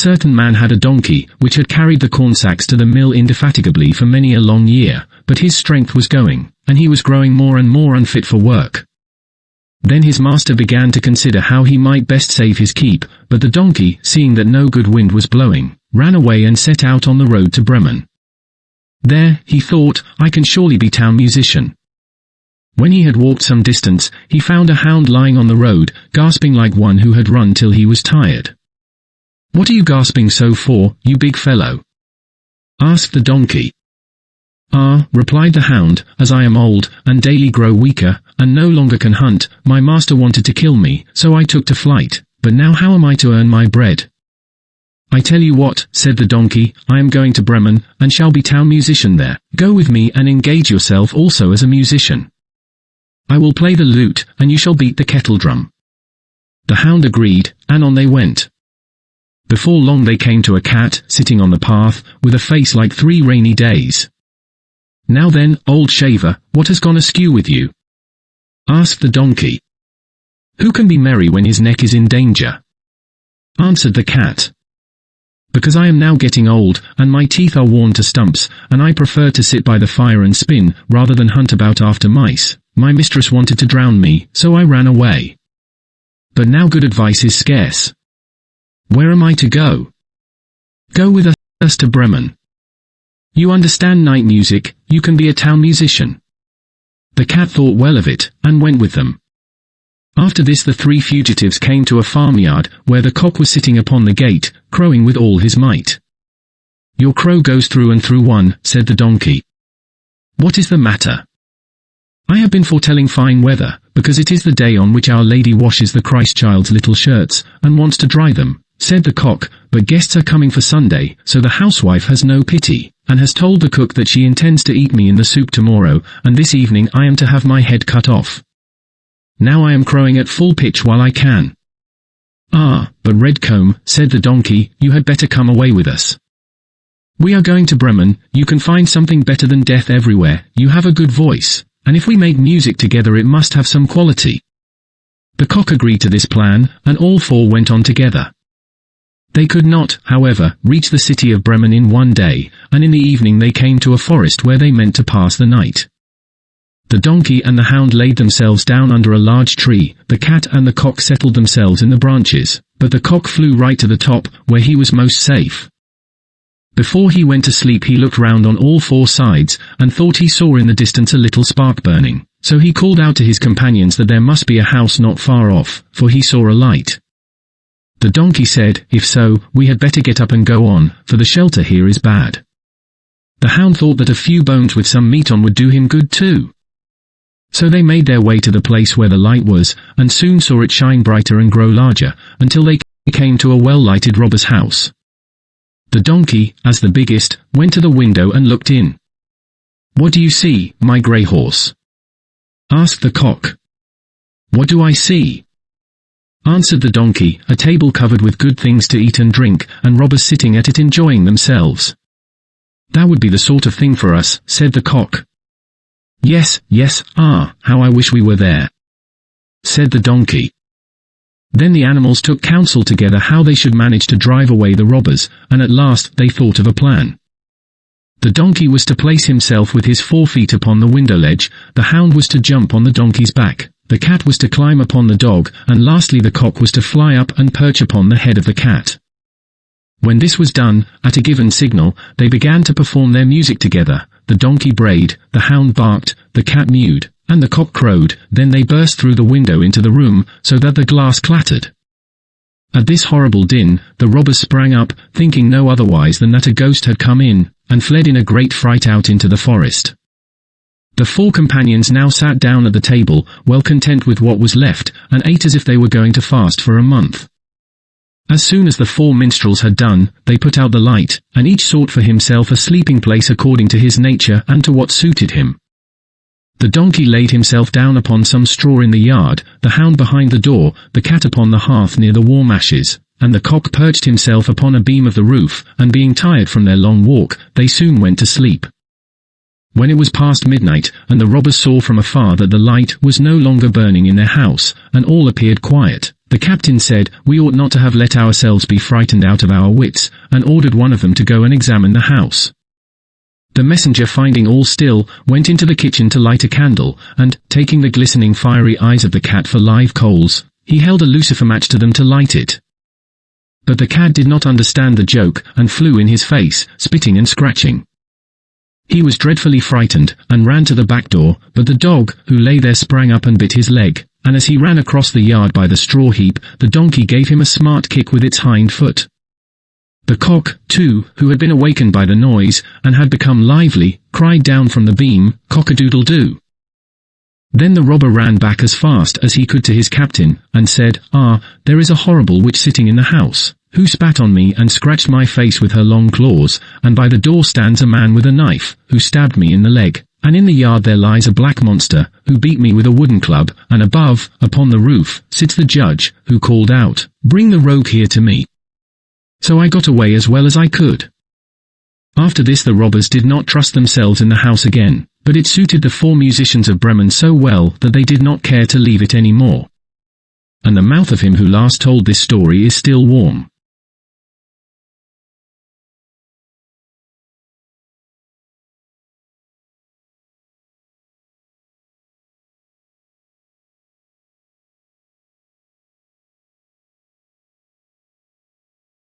certain man had a donkey, which had carried the corn sacks to the mill indefatigably for many a long year, but his strength was going, and he was growing more and more unfit for work. Then his master began to consider how he might best save his keep, but the donkey, seeing that no good wind was blowing, ran away and set out on the road to Bremen. There, he thought, I can surely be town musician. When he had walked some distance, he found a hound lying on the road, gasping like one who had run till he was tired. What are you gasping so for, you big fellow? Asked the donkey. Ah, replied the hound, as I am old, and daily grow weaker, and no longer can hunt, my master wanted to kill me, so I took to flight, but now how am I to earn my bread? I tell you what, said the donkey, I am going to Bremen, and shall be town musician there. Go with me and engage yourself also as a musician. I will play the lute, and you shall beat the kettle drum. The hound agreed, and on they went. Before long they came to a cat, sitting on the path, with a face like 3 rainy days. Now then, old shaver, what has gone askew with you? Asked the donkey. Who can be merry when his neck is in danger? Answered the cat. Because I am now getting old, and my teeth are worn to stumps, and I prefer to sit by the fire and spin, rather than hunt about after mice. My mistress wanted to drown me, so I ran away. But now good advice is scarce. Where am I to go? Go with us to Bremen. You understand night music, you can be a town musician. The cat thought well of it, and went with them. After this the 3 fugitives came to a farmyard, where the cock was sitting upon the gate, crowing with all his might. Your crow goes through and through one, said the donkey. What is the matter? I have been foretelling fine weather, because it is the day on which Our Lady washes the Christ child's little shirts, and wants to dry them, said the cock, but guests are coming for Sunday, so the housewife has no pity, and has told the cook that she intends to eat me in the soup tomorrow, and this evening I am to have my head cut off. Now I am crowing at full pitch while I can. Ah, but Redcomb, said the donkey, you had better come away with us. We are going to Bremen, you can find something better than death everywhere, you have a good voice, and if we make music together it must have some quality. The cock agreed to this plan, and all 4 went on together. They could not, however, reach the city of Bremen in one day, and in the evening they came to a forest where they meant to pass the night. The donkey and the hound laid themselves down under a large tree, the cat and the cock settled themselves in the branches, but the cock flew right to the top, where he was most safe. Before he went to sleep he looked round on all 4 sides, and thought he saw in the distance a little spark burning, so he called out to his companions that there must be a house not far off, for he saw a light. The donkey said, if so, we had better get up and go on, for the shelter here is bad. The hound thought that a few bones with some meat on would do him good too. So they made their way to the place where the light was, and soon saw it shine brighter and grow larger, until they came to a well-lighted robber's house. The donkey, as the biggest, went to the window and looked in. What do you see, my grey horse? Asked the cock. What do I see? Answered the donkey, a table covered with good things to eat and drink, and robbers sitting at it enjoying themselves. That would be the sort of thing for us, said the cock. Yes, yes, ah, how I wish we were there, said the donkey. Then the animals took counsel together how they should manage to drive away the robbers, and at last they thought of a plan. The donkey was to place himself with his 4 feet upon the window ledge, the hound was to jump on the donkey's back, the cat was to climb upon the dog, and lastly the cock was to fly up and perch upon the head of the cat. When this was done, at a given signal, they began to perform their music together. The donkey brayed, the hound barked, the cat mewed, and the cock crowed. Then they burst through the window into the room, so that the glass clattered. At this horrible din, the robbers sprang up, thinking no otherwise than that a ghost had come in, and fled in a great fright out into the forest. The 4 companions now sat down at the table, well content with what was left, and ate as if they were going to fast for a month. As soon as the 4 minstrels had done, they put out the light, and each sought for himself a sleeping place according to his nature and to what suited him. The donkey laid himself down upon some straw in the yard, the hound behind the door, the cat upon the hearth near the warm ashes, and the cock perched himself upon a beam of the roof, and being tired from their long walk, they soon went to sleep. When it was past midnight, and the robbers saw from afar that the light was no longer burning in their house, and all appeared quiet, the captain said, "We ought not to have let ourselves be frightened out of our wits," and ordered one of them to go and examine the house. The messenger, finding all still, went into the kitchen to light a candle, and, taking the glistening fiery eyes of the cat for live coals, he held a lucifer match to them to light it. But the cat did not understand the joke, and flew in his face, spitting and scratching. He was dreadfully frightened, and ran to the back door, but the dog, who lay there, sprang up and bit his leg, and as he ran across the yard by the straw heap, the donkey gave him a smart kick with its hind foot. The cock, too, who had been awakened by the noise, and had become lively, cried down from the beam, "Cock-a-doodle-doo." Then the robber ran back as fast as he could to his captain, and said, "Ah, there is a horrible witch sitting in the house, who spat on me and scratched my face with her long claws, and by the door stands a man with a knife, who stabbed me in the leg, and in the yard there lies a black monster, who beat me with a wooden club, and above, upon the roof, sits the judge, who called out, 'Bring the rogue here to me.' So I got away as well as I could." After this the robbers did not trust themselves in the house again, but it suited the 4 musicians of Bremen so well that they did not care to leave it any more. And the mouth of him who last told this story is still warm.